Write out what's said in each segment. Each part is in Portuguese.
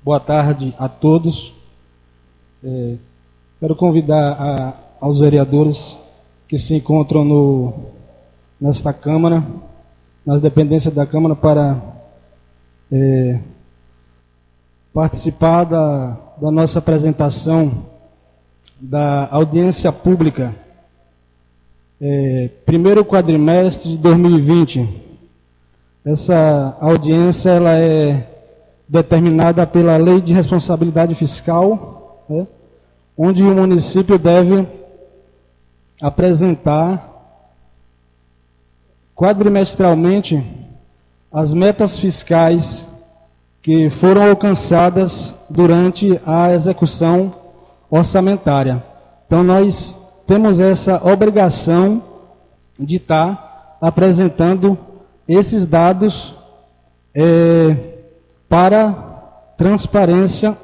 Boa tarde a todos. Quero convidar aos vereadores que se encontram nesta Câmara, nas dependências da Câmara, para participar da nossa apresentação da audiência pública, primeiro quadrimestre de 2020. Essa audiência ela é determinada pela Lei de Responsabilidade Fiscal, onde o município deve apresentar quadrimestralmente as metas fiscais que foram alcançadas durante a execução orçamentária. Então, nós temos essa obrigação de estar apresentando esses dados para transparência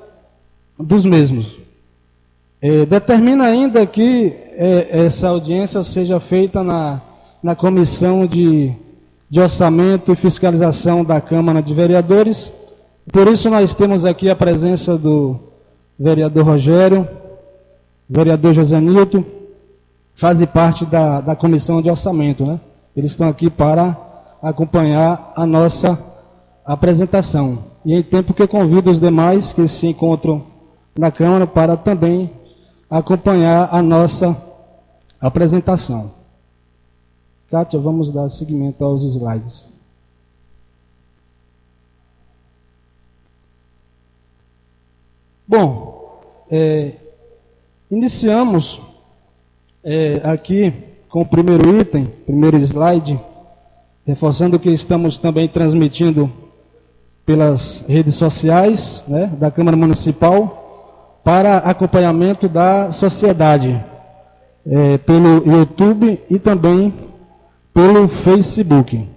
dos mesmos. Determina ainda que essa audiência seja feita na Comissão de Orçamento e Fiscalização da Câmara de Vereadores. Por isso nós temos aqui a presença do vereador Rogério, vereador José Nilton, fazem parte da Comissão de Orçamento, né? Eles estão aqui para acompanhar a nossa apresentação. E em tempo que eu convido os demais que se encontram na Câmara para também acompanhar a nossa apresentação. Kátia, vamos dar seguimento aos slides. Bom, iniciamos aqui com o primeiro item, primeiro slide, reforçando que estamos também transmitindo pelas redes sociais, né, da Câmara Municipal para acompanhamento da sociedade, pelo YouTube e também pelo Facebook.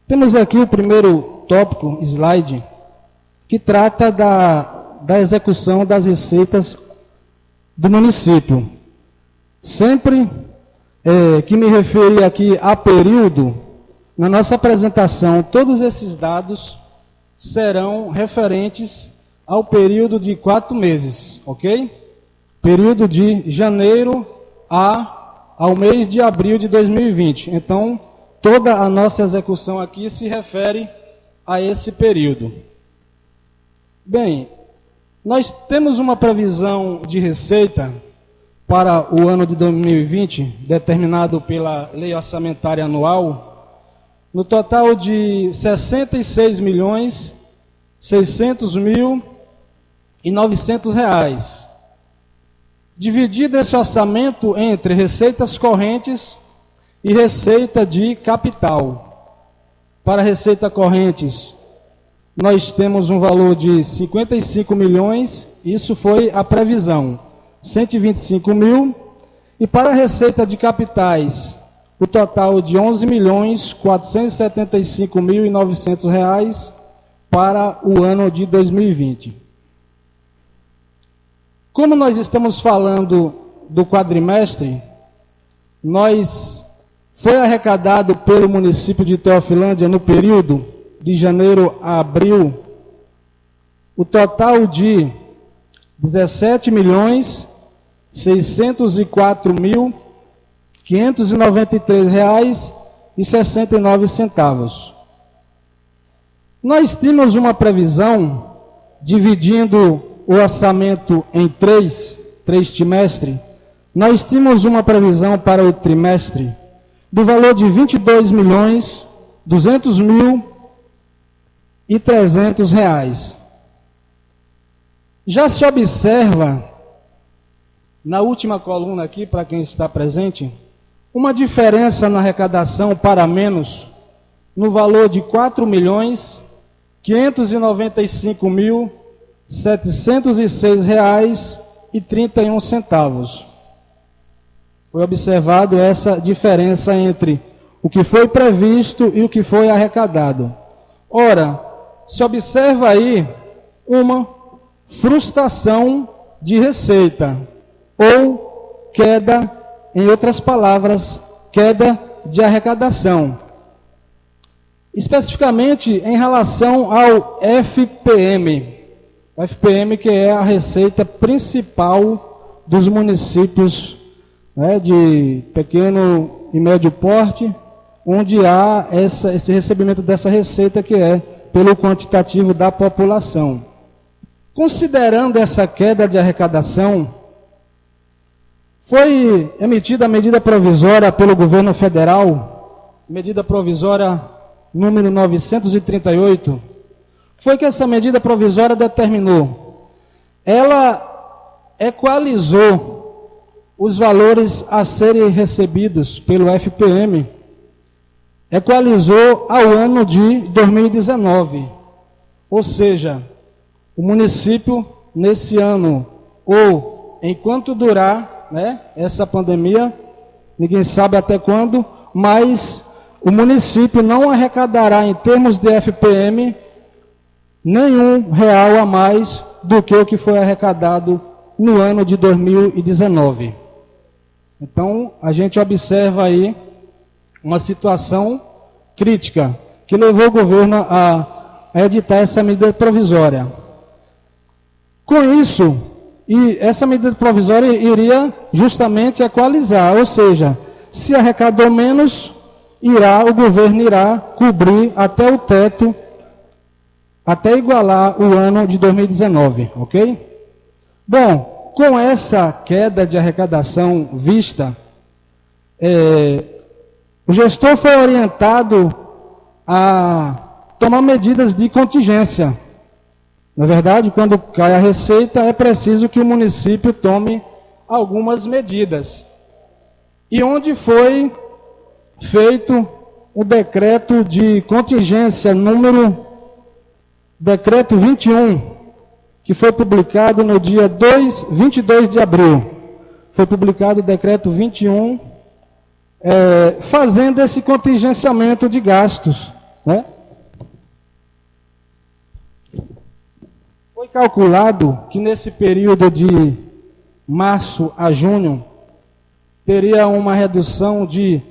Temos aqui o primeiro tópico, slide, que trata da execução das receitas do município. Sempre que me referi aqui a período, na nossa apresentação, todos esses dados serão referentes ao período de 4 meses, ok? Período de janeiro ao mês de abril de 2020. Então, toda a nossa execução aqui se refere a esse período. Bem, nós temos uma previsão de receita para o ano de 2020, determinado pela Lei Orçamentária Anual, no total de R$ 66.600.900. Dividido esse orçamento entre receitas correntes e receita de capital. Para receita correntes, nós temos um valor de 55 milhões, isso foi a previsão, 125 mil, e para a receita de capitais, o total de R$ 11.475.900 para o ano de 2020. Como nós estamos falando do quadrimestre, foi arrecadado pelo município de Teofilândia no período de janeiro a abril o total de R$ 17.604.593,69. Nós tínhamos uma previsão, dividindo o orçamento em três trimestres, nós tínhamos uma previsão para o trimestre do valor de R$ 22.200.300. Já se observa, na última coluna aqui, para quem está presente, uma diferença na arrecadação para menos, no valor de R$ 4.595.706,31. Foi observado essa diferença entre o que foi previsto e o que foi arrecadado. Ora, se observa aí uma frustração de receita, ou queda, em outras palavras, queda de arrecadação. Especificamente em relação ao FPM, O FPM, que é a receita principal dos municípios, né, de pequeno e médio porte, onde há esse recebimento dessa receita, que é pelo quantitativo da população. Considerando essa queda de arrecadação, foi emitida a medida provisória pelo governo federal, medida provisória número 938. Foi que essa medida provisória determinou. Ela equalizou os valores a serem recebidos pelo FPM, equalizou ao ano de 2019. Ou seja, o município, nesse ano, ou enquanto durar, né, essa pandemia, ninguém sabe até quando, mas o município não arrecadará, em termos de FPM, nenhum real a mais do que o que foi arrecadado no ano de 2019. Então, a gente observa aí uma situação crítica que levou o governo a editar essa medida provisória. Com isso, essa medida provisória iria justamente equalizar, ou seja, se arrecadou menos, o governo irá cobrir até o teto, até igualar o ano de 2019, ok? Bom, com essa queda de arrecadação vista, o gestor foi orientado a tomar medidas de contingência. Na verdade, quando cai a receita, é preciso que o município tome algumas medidas. E onde foi feito o decreto de contingência decreto 21, que foi publicado no dia 22 de abril. Foi publicado o decreto 21, fazendo esse contingenciamento de gastos, né? Foi calculado que nesse período de março a junho teria uma redução de R$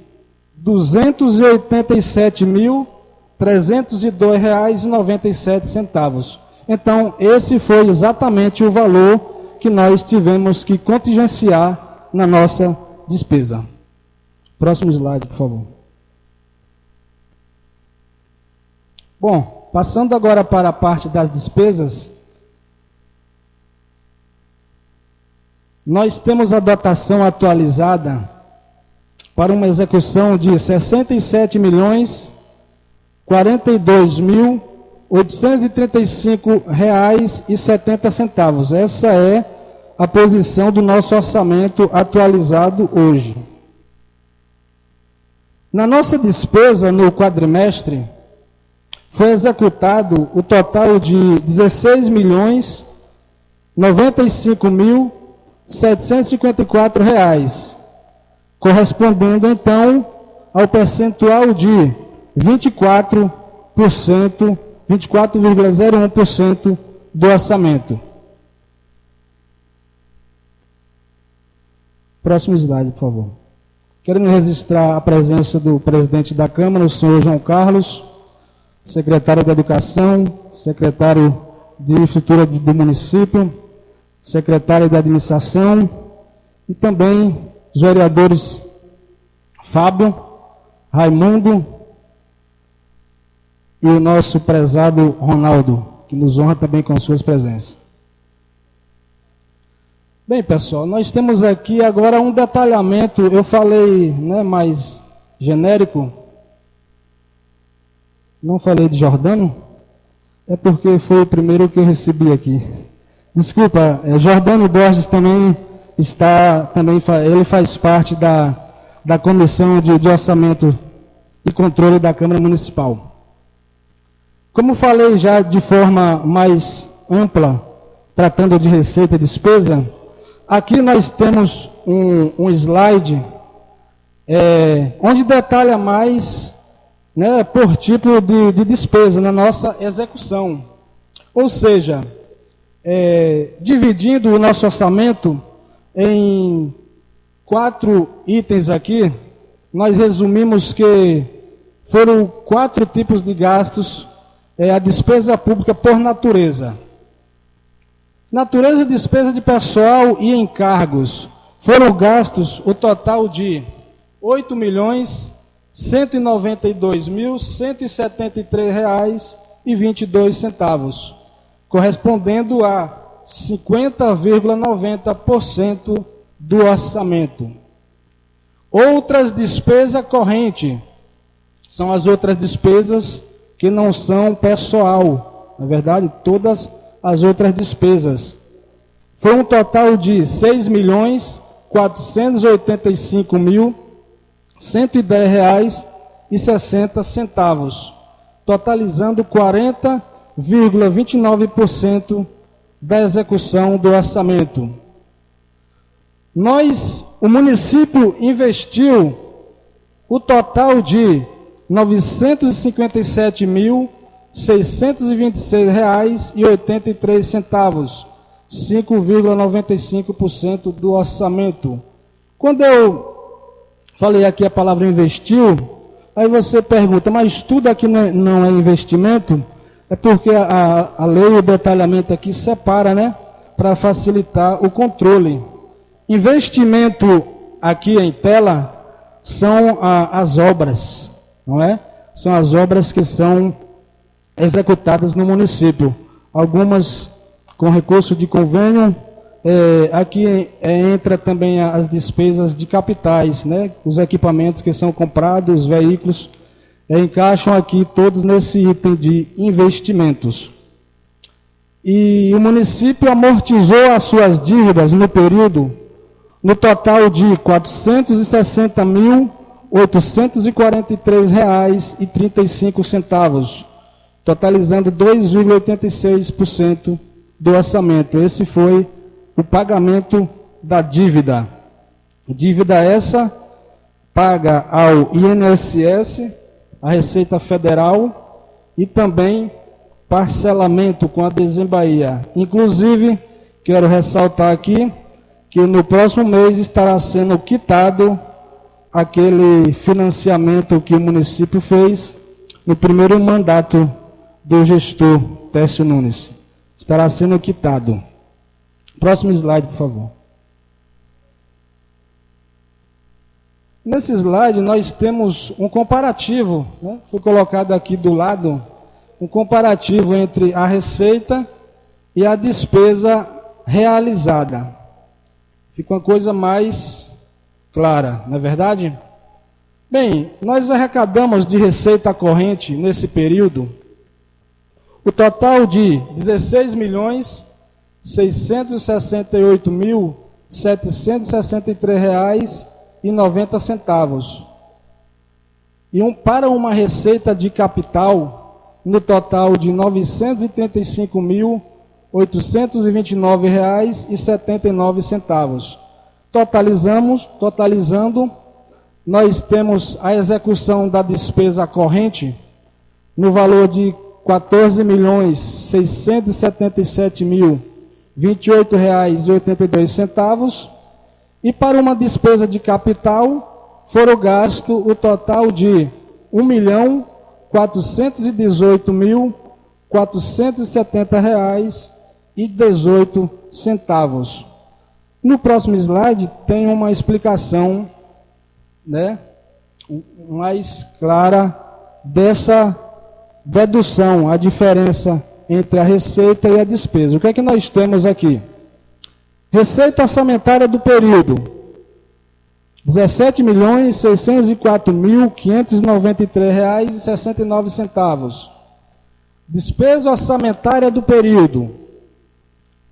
287.302,97. Então, esse foi exatamente o valor que nós tivemos que contingenciar na nossa despesa. Próximo slide, por favor. Bom, passando agora para a parte das despesas, nós temos a dotação atualizada para uma execução de R$ 67.42.835,70. Essa é a posição do nosso orçamento atualizado hoje. Na nossa despesa no quadrimestre, foi executado o total de R$ 16.095.754, correspondendo, então, ao percentual de 24,01% do orçamento. Próximo slide, por favor. Queremos registrar a presença do presidente da Câmara, o senhor João Carlos, secretário da Educação, secretário de Infraestrutura do município, secretário da Administração e também os vereadores Fábio, Raimundo e o nosso prezado Ronaldo, que nos honra também com suas presenças. Bem, pessoal, nós temos aqui agora um detalhamento, eu falei, né, mais genérico, não falei de Jordano, é porque foi o primeiro que eu recebi aqui. Desculpa, Jordano Borges também ele faz parte da Comissão de Orçamento e Controle da Câmara Municipal. Como falei já de forma mais ampla, tratando de receita e despesa, aqui nós temos um slide onde detalha mais, né, por tipo de despesa na nossa execução. Ou seja, dividindo o nosso orçamento em 4 itens aqui, nós resumimos que foram 4 tipos de gastos, a despesa pública por natureza. Natureza de despesa de pessoal e encargos. Foram gastos o total de R$ 8.192.173,22, correspondendo a 50,90% do orçamento. Outras despesas correntes são as outras despesas que não são pessoal. Na verdade, todas as outras despesas. Foi um total de R$ 6.485.110,60, totalizando 40,29% da execução do orçamento. O município investiu o total de R$ 957.626,83, 5,95% do orçamento. Quando eu falei aqui a palavra investiu, aí você pergunta, mas tudo aqui não é investimento? É porque a lei, o detalhamento aqui separa, né? Para facilitar o controle. Investimento aqui em tela são as obras, não é? São as obras que são executadas no município. Algumas com recurso de convênio, aqui entra também as despesas de capitais, né? Os equipamentos que são comprados, os veículos, encaixam aqui todos nesse item de investimentos. E o município amortizou as suas dívidas no período, no total de R$ 460.843,35, totalizando 2,86% do orçamento. Esse foi o pagamento da dívida. Dívida essa paga ao INSS, a Receita Federal e também parcelamento com a Desembaía. Inclusive, quero ressaltar aqui que no próximo mês estará sendo quitado aquele financiamento que o município fez no primeiro mandato do gestor Tércio Nunes. Estará sendo quitado. Próximo slide, por favor. Nesse slide nós temos um comparativo, né? Foi colocado aqui do lado, um comparativo entre a receita e a despesa realizada. Fica uma coisa mais clara, não é verdade? Bem, nós arrecadamos de receita corrente nesse período o total de R$ 16.668.763,90. Para uma receita de capital no total de R$ 935.829,79. Totalizando, nós temos a execução da despesa corrente no valor de R$ 14.677.028,82. E para uma despesa de capital, foram gastos o total de R$ 1.418.470,18. No próximo slide tem uma explicação, né, mais clara dessa dedução, a diferença entre a receita e a despesa. O que é que nós temos aqui? Receita orçamentária do período: R$ 17.604.593,69. Despesa orçamentária do período: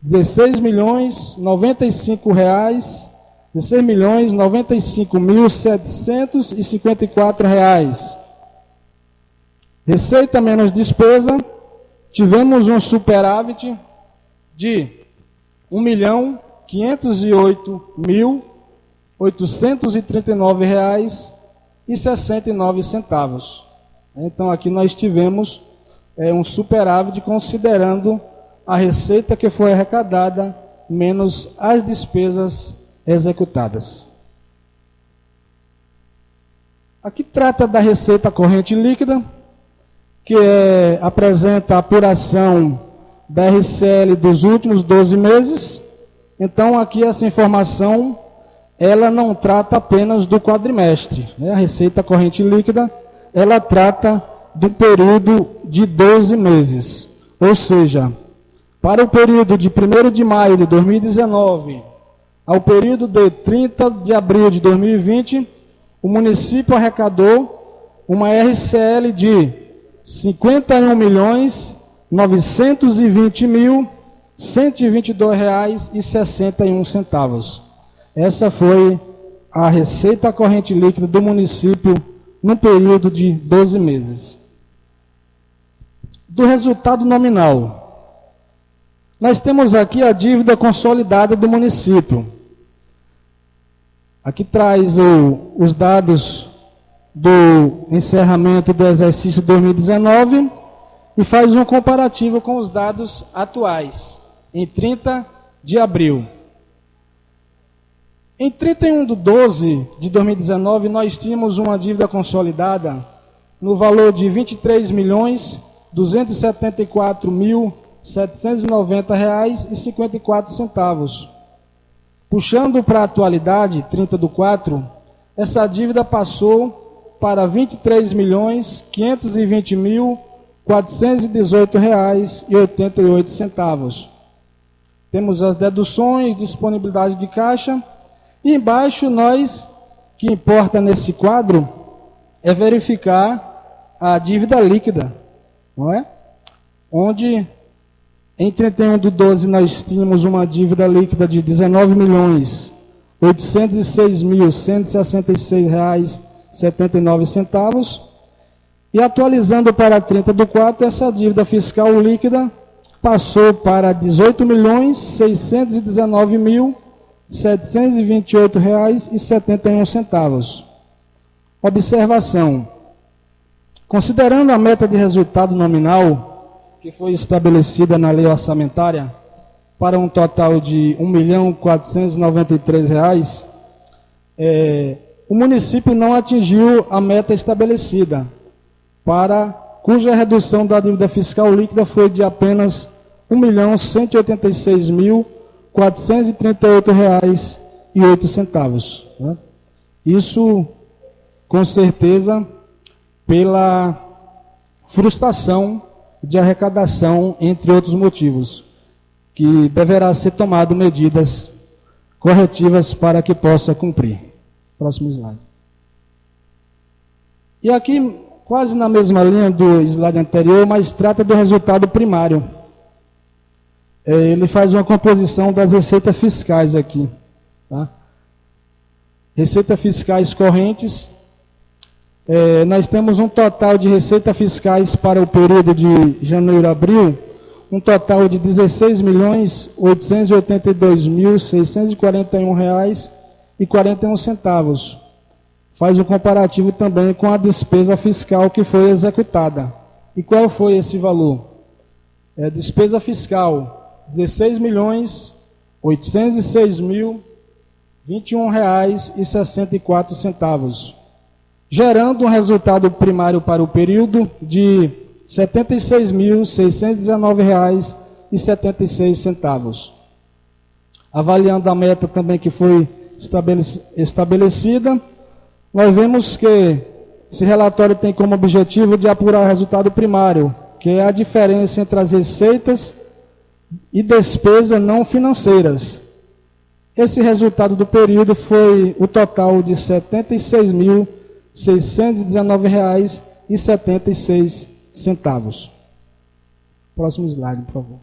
R$ 16.095.754. Receita menos despesa, tivemos um superávit de R$ 1.508.839,69. Então, aqui nós tivemos um superávit considerando a receita que foi arrecadada menos as despesas executadas. Aqui trata da receita corrente líquida, que apresenta a apuração da RCL dos últimos 12 meses. Então, aqui essa informação, ela não trata apenas do quadrimestre, né? A receita corrente líquida, ela trata do período de 12 meses. Ou seja, para o período de 1º de maio de 2019 ao período de 30 de abril de 2020, o município arrecadou uma RCL de R$ 51.920.122,61. Essa foi a receita corrente líquida do município no período de 12 meses. Do resultado nominal, nós temos aqui a dívida consolidada do município. Aqui traz os dados do encerramento do exercício 2019 e faz um comparativo com os dados atuais, em 30 de abril. Em 31 de 12 de 2019, nós tínhamos uma dívida consolidada no valor de R$ 23.274.790,54. Puxando para a atualidade, 30 do 4, essa dívida passou para R$ 23.520.418,88. Temos as deduções, disponibilidade de caixa, e embaixo nós, que importa nesse quadro, é verificar a dívida líquida, não é? Onde em 31 de 12 nós tínhamos uma dívida líquida de R$ 19.806.166,79, e atualizando para 30 do 4, essa dívida fiscal líquida passou para R$ 18.619.728,71. Observação: considerando a meta de resultado nominal que foi estabelecida na lei orçamentária para um total de R$ 1.493, o município não atingiu a meta estabelecida, cuja redução da dívida fiscal líquida foi de apenas R$ 1.186.438,08. Né? Isso, com certeza, pela frustração de arrecadação, entre outros motivos, que deverá ser tomado medidas corretivas para que possa cumprir. Próximo slide. E aqui, quase na mesma linha do slide anterior, mas trata do resultado primário. Ele faz uma composição das receitas fiscais aqui. Tá? Receitas fiscais correntes. Nós temos um total de receitas fiscais para o período de janeiro a abril, um total de R$ 16.882.641,41. Faz um comparativo também com a despesa fiscal que foi executada. E qual foi esse valor? Despesa fiscal, R$ 16.806.021,64. Gerando um resultado primário para o período de R$ 76.619,76. Avaliando a meta também que foi estabelecida, nós vemos que esse relatório tem como objetivo de apurar o resultado primário, que é a diferença entre as receitas e despesas não financeiras. Esse resultado do período foi o total de R$ 76.619,76. Próximo slide, por favor.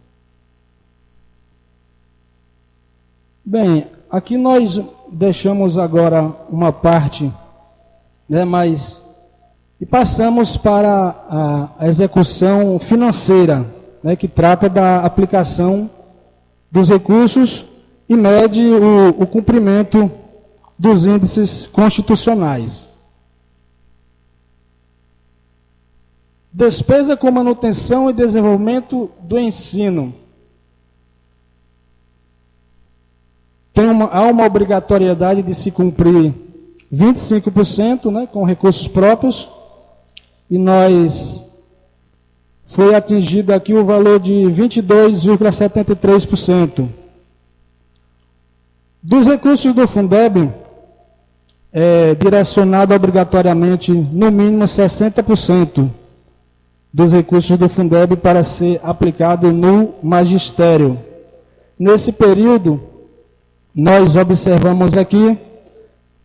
Bem, aqui nós deixamos agora uma parte, né, e passamos para a execução financeira, né, que trata da aplicação dos recursos e mede o cumprimento dos índices constitucionais. Despesa com manutenção e desenvolvimento do ensino. Há uma obrigatoriedade de se cumprir 25%, né, com recursos próprios, e nós foi atingido aqui o valor de 22,73%. Dos recursos do Fundeb, é direcionado obrigatoriamente, no mínimo, 60% dos recursos do Fundeb para ser aplicado no magistério. Nesse período, nós observamos aqui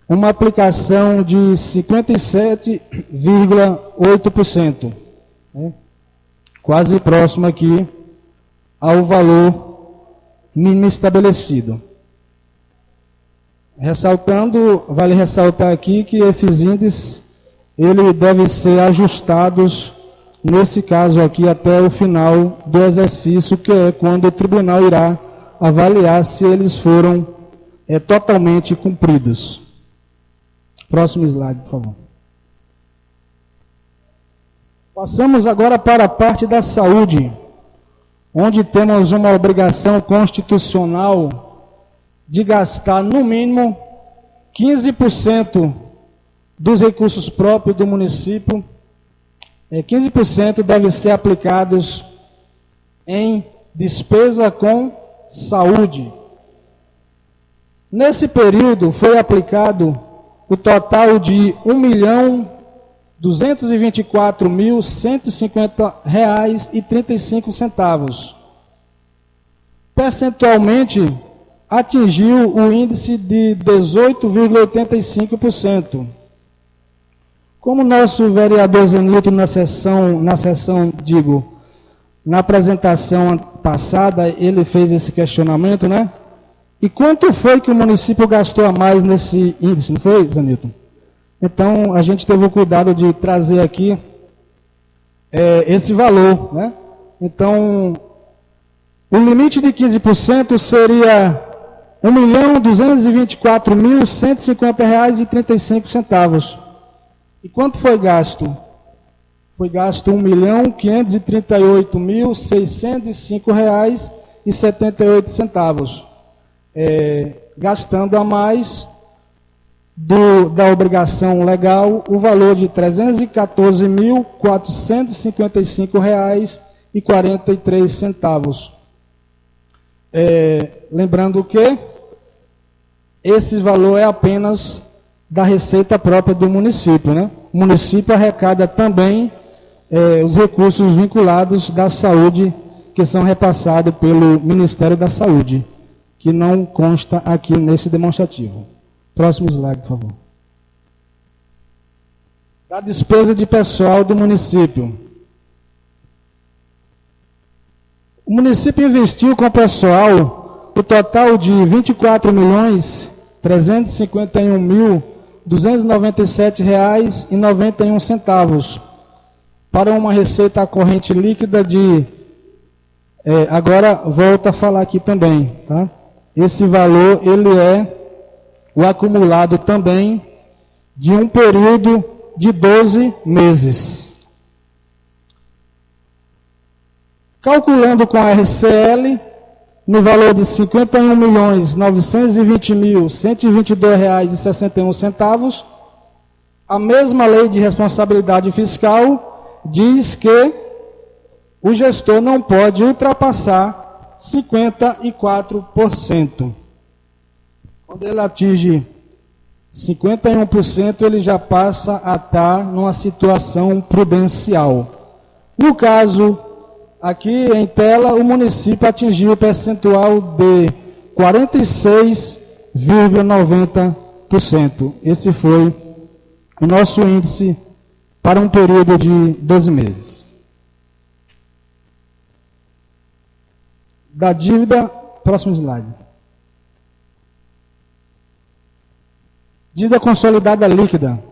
uma aplicação de 57,8%, né? Quase próximo aqui ao valor mínimo estabelecido. Vale ressaltar aqui que esses índices ele devem ser ajustados, nesse caso aqui, até o final do exercício, que é quando o tribunal irá avaliar se eles foram totalmente cumpridos. Próximo slide, por favor. Passamos agora para a parte da saúde, onde temos uma obrigação constitucional de gastar, no mínimo, 15% dos recursos próprios do município. 15% devem ser aplicados em despesa com saúde. Nesse período, foi aplicado o total de R$ 1.224.150,35. Percentualmente, atingiu o índice de 18,85%. Como nosso vereador Zanilton, na apresentação passada, ele fez esse questionamento, né? E quanto foi que o município gastou a mais nesse índice, não foi, Zanilton? Então, a gente teve o cuidado de trazer aqui esse valor, né? Então, o limite de 15% seria R$ 1.224.150,35. E quanto foi gasto? Foi gasto R$ 1.538.605,78. Gastando a mais da obrigação legal o valor de R$ 314.455,43. Lembrando que esse valor é apenas da receita própria do município, né? O município arrecada também os recursos vinculados da saúde, que são repassados pelo Ministério da Saúde, que não consta aqui nesse demonstrativo. Próximo slide, por favor. Da despesa de pessoal do município. O município investiu com pessoal o total de R$ 24.351.297,91 para uma receita corrente líquida de... agora, volto a falar aqui também, tá? Esse valor, ele é o acumulado também de um período de 12 meses. Calculando com a RCL, no valor de R$ 51.920.122,61, a mesma lei de responsabilidade fiscal diz que o gestor não pode ultrapassar 54%. Quando ele atinge 51%, ele já passa a estar numa situação prudencial. No caso, aqui em tela, o município atingiu o percentual de 46,90%. Esse foi o nosso índice para um período de 12 meses. Da dívida, próximo slide. Dívida consolidada líquida.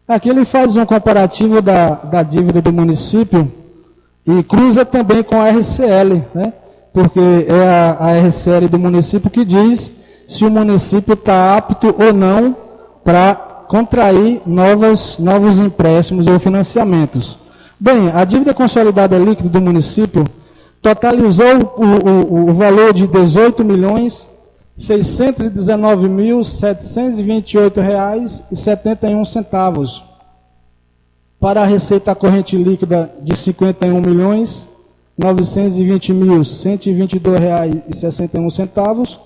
Aqui ele faz um comparativo da dívida do município e cruza também com a RCL, né? Porque é a RCL do município que diz se o município está apto ou não para contrair novos empréstimos ou financiamentos. Bem, a dívida consolidada líquida do município totalizou o valor de R$ 18.619.728,71 para a receita corrente líquida de R$ 51.920.122,61,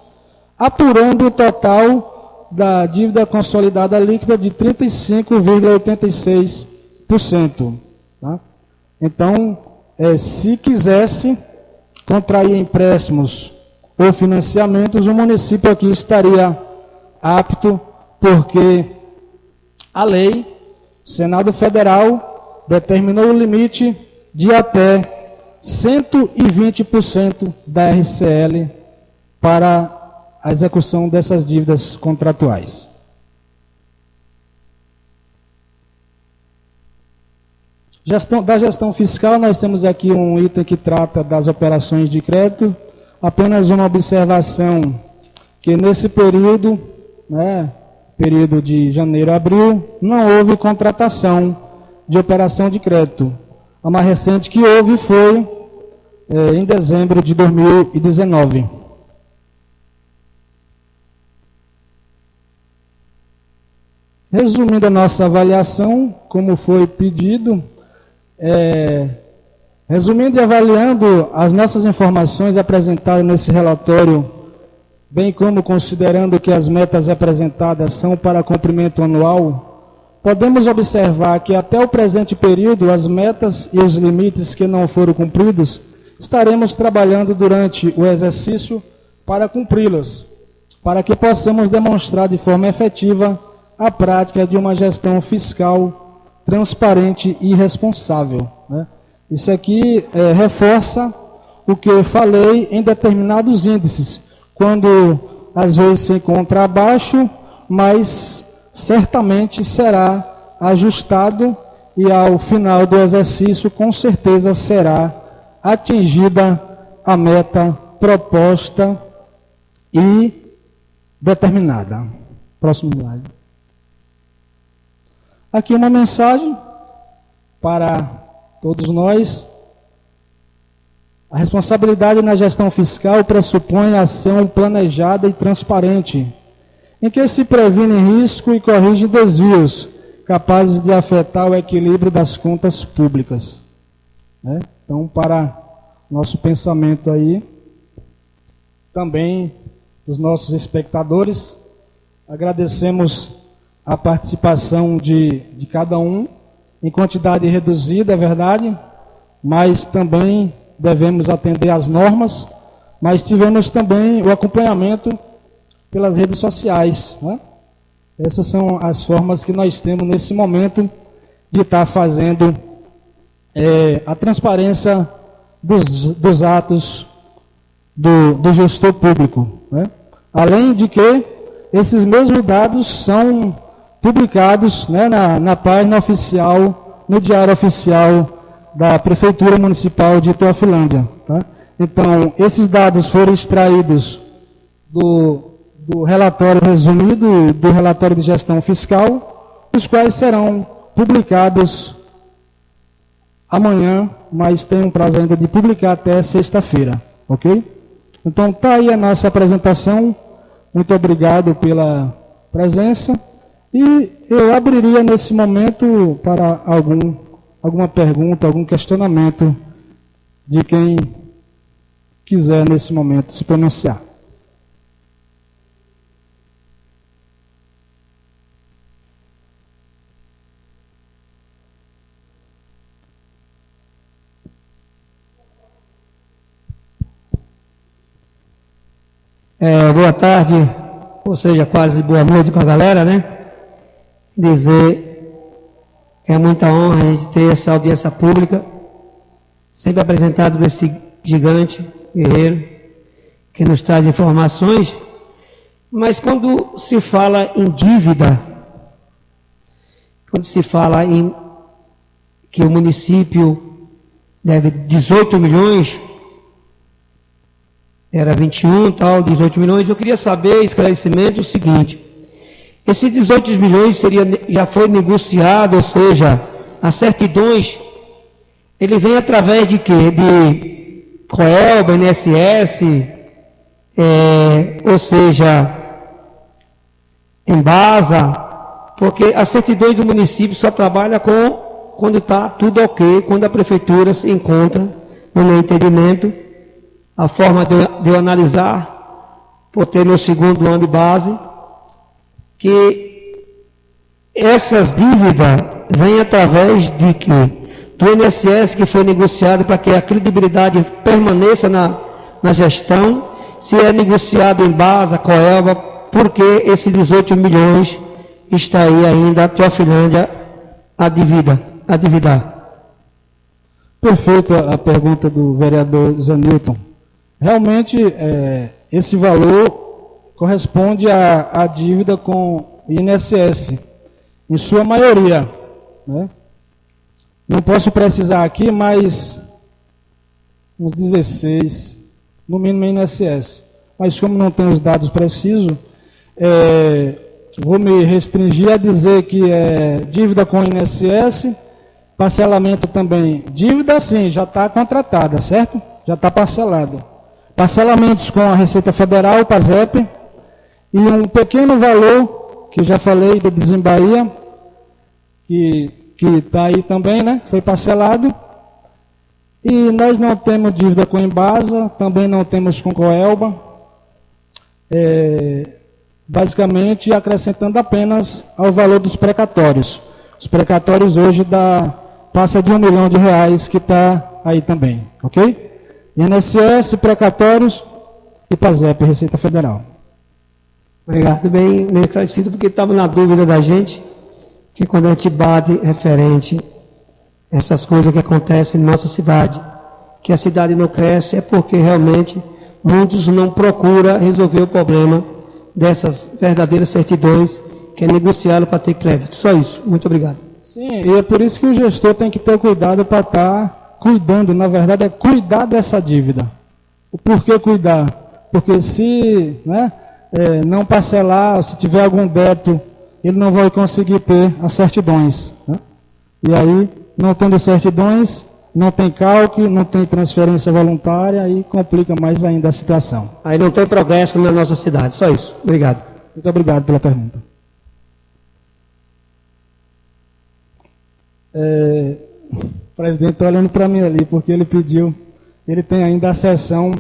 apurando o total da dívida consolidada líquida de 35,86%. Tá? Então, se quisesse contrair empréstimos ou financiamentos, o município aqui estaria apto, porque a lei, Senado Federal, determinou o limite de até 120% da RCL para a execução dessas dívidas contratuais. Da gestão fiscal, nós temos aqui um item que trata das operações de crédito. Apenas uma observação, que nesse período, período de janeiro a abril, não houve contratação de operação de crédito. A mais recente que houve foi em dezembro de 2019. Resumindo a nossa avaliação, como foi pedido, resumindo e avaliando as nossas informações apresentadas nesse relatório, bem como considerando que as metas apresentadas são para cumprimento anual, podemos observar que até o presente período, as metas e os limites que não foram cumpridos, estaremos trabalhando durante o exercício para cumpri-los, para que possamos demonstrar de forma efetiva a prática de uma gestão fiscal transparente e responsável. Isso aqui reforça o que eu falei em determinados índices, quando às vezes se encontra abaixo, mas certamente será ajustado e ao final do exercício com certeza será atingida a meta proposta e determinada. Próximo slide. Aqui uma mensagem para todos nós. A responsabilidade na gestão fiscal pressupõe ação planejada e transparente, em que se previne risco e corrige desvios capazes de afetar o equilíbrio das contas públicas. Então, para nosso pensamento aí, também dos nossos espectadores, agradecemos a participação de cada um, em quantidade reduzida, é verdade, mas também devemos atender às normas, mas tivemos também o acompanhamento pelas redes sociais. Essas são as formas que nós temos nesse momento de estar fazendo a transparência dos atos do gestor público. Além de que esses mesmos dados são publicados na página oficial, no Diário Oficial da Prefeitura Municipal de Ituafilândia. Então, esses dados foram extraídos do relatório resumido, do relatório de gestão fiscal, os quais serão publicados amanhã, mas tem um prazo ainda de publicar até sexta-feira, ok? Então, está aí a nossa apresentação. Muito obrigado pela presença. E eu abriria nesse momento para alguma pergunta, algum questionamento de quem quiser nesse momento se pronunciar. Boa tarde, ou seja, quase boa noite com a galera, né? Dizer que é muita honra a gente ter essa audiência pública, sempre apresentado por esse gigante, guerreiro, que nos traz informações, mas quando se fala em dívida, quando se fala em que o município deve 18 milhões, era 21, 18 milhões, eu queria saber, esclarecimento, o seguinte: esses 18 milhões já foi negociado, ou seja, as certidões, ele vem através de quê? De Coelba, INSS, ou seja, Embasa, porque as certidões do município só trabalha com quando está tudo ok, quando a prefeitura se encontra, no meu entendimento, a forma de eu analisar, por ter meu segundo ano de base, que essas dívidas vêm através de que do INSS que foi negociado para que a credibilidade permaneça na gestão, se é negociado em base, a Coelba, porque esses 18 milhões está aí ainda a Teofilândia a dividar. Perfeito a pergunta do vereador Zanilton. Realmente, esse valor corresponde à dívida com o INSS, em sua maioria, né? Não posso precisar aqui, mas uns 16, no mínimo INSS. Mas como não tenho os dados precisos, vou me restringir a dizer que é dívida com o INSS, parcelamento também. Dívida, sim, já está contratada, certo? Já está parcelado. Parcelamentos com a Receita Federal, PASEP, e um pequeno valor, que já falei, do Desembaía, que está aí também, né? Foi parcelado. E nós não temos dívida com Embasa, também não temos com Coelba. Basicamente, acrescentando apenas ao valor dos precatórios. Os precatórios hoje passa de R$1 milhão que está aí também, ok? INSS, precatórios e PASEP, Receita Federal. Obrigado, bem esclarecido, porque estava na dúvida da gente, que quando a gente bate referente a essas coisas que acontecem em nossa cidade, que a cidade não cresce, é porque realmente muitos não procuram resolver o problema dessas verdadeiras certidões que é negociado para ter crédito. Só isso. Muito obrigado. Sim, e é por isso que o gestor tem que ter cuidado para estar cuidando, na verdade é cuidar dessa dívida. O porquê cuidar? Porque se não parcelar, se tiver algum débito, ele não vai conseguir ter as certidões. Né? E aí, não tendo certidões, não tem cálculo, não tem transferência voluntária, aí complica mais ainda a situação. Aí não tem progresso na nossa cidade. Só isso. Obrigado. Muito obrigado pela pergunta. O presidente está olhando para mim ali, porque ele pediu, ele tem ainda a sessão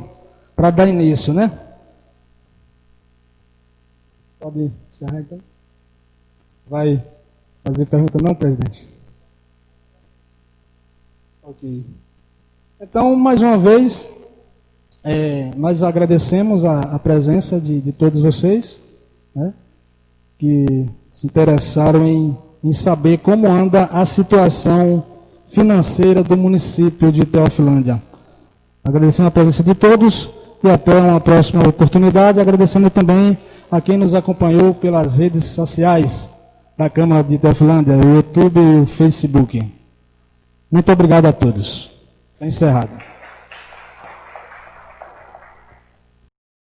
para dar início, né? Pode encerrar então? Vai fazer pergunta não, presidente? Ok. Então, mais uma vez, nós agradecemos a presença de todos vocês, né, que se interessaram em saber como anda a situação financeira do município de Teofilândia. Agradecendo a presença de todos e até uma próxima oportunidade. Agradecendo também a quem nos acompanhou pelas redes sociais da Câmara de Teofilândia, o YouTube e o Facebook. Muito obrigado a todos. Está encerrado.